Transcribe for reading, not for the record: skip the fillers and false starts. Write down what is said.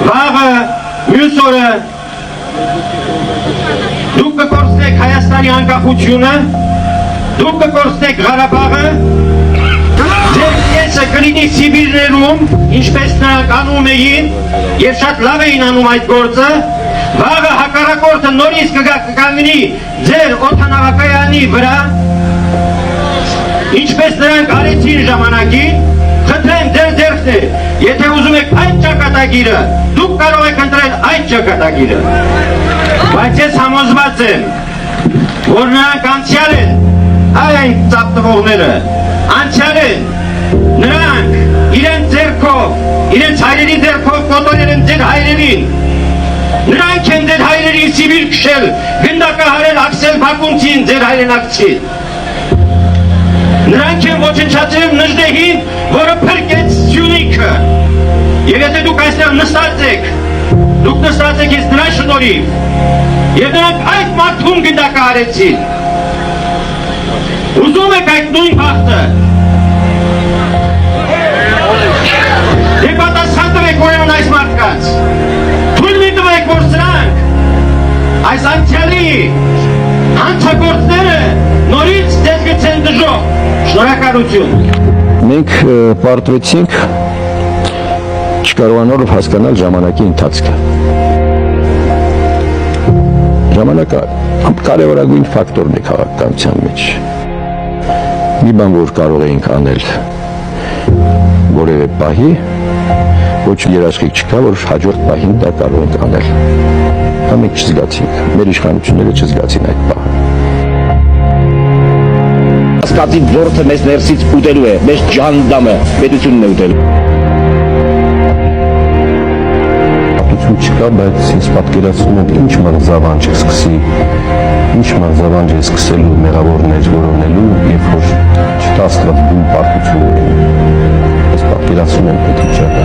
վաղը, մյուս օրը դուք կկորցնեք Հայաստանի անկախությունը, դուք կկորցնեք Ղարաբաղը, ձեր կեսը կլինի Սիբիրներում, ինչպես նրանք անում էին, և շատ լավ էին անում այդ գործը, վաղը հակառակորդը նորից կկանգնի ձեր օդանավակայանի վրա, ինչպես նրանք արեցին ժամանակին, խնդրեմ ձեր ձեռքն է, եթե ուզում եք այդ ճակատագիրը, դուք կարող եք ընտրել այդ ճակատագիրը, բայց ես համոզված եմ, որ նրանք անցյալ են, այն ծափտվողները, անցյալ են, նրանք իրենց ձեռքով, իրենց հայրերի ձեռքով կոտորել են ձեր հայրերին, նրանք են ձեր հայրերին Սիբիր քշել, գնդակահարել Աքսել Բակունցին, ձեր հայրենակցին, նրանք են ոչնչացրել Նժդեհին, որը փրկեց Սյունիքը, և եթե դուք այստեղ նստած եք ես նրա շնորհիվ, և նրանք այդ մարդուն գնդակահարեցին, ուզում եք այդ նույն բախտը, դե պատասխան տվեք ուրեմն այս մարդկանց, թույլ մի տվեք, որ սրանք այս անցյալի հանցագործները նորից ձեզ գցեն դժոխք, շնորհակալություն։ Մենք պարտվեցինք չկարողանալով հասկանալ ժամանակի ընթացքը։ Ժամանակը կարևորագույն ֆակտորն է քաղաքականության մեջ։ Մի բան, որ կարող էինք անել որևէ պահի, ոչ երաշխիք չկա, որ հաջորդ պահին դա կարող ենք անել։ Դա մենք չզգացինք, մեր իշխանությունները չզգացին այդ պահը։ Հասկացի որդը մեզ ներսից ուտելու է, մեզ ջանդամը, պետությունն է ուտելու։ Պատություն չկա, բայց ես պատկերացնում եմ ինչ մղձավանջ է սկսելու մեղավորներ որոնելու, երբ որ չտա Աստված բուն պարտություն ունի։ Ես պատկերացնում եմ այդ վիճակը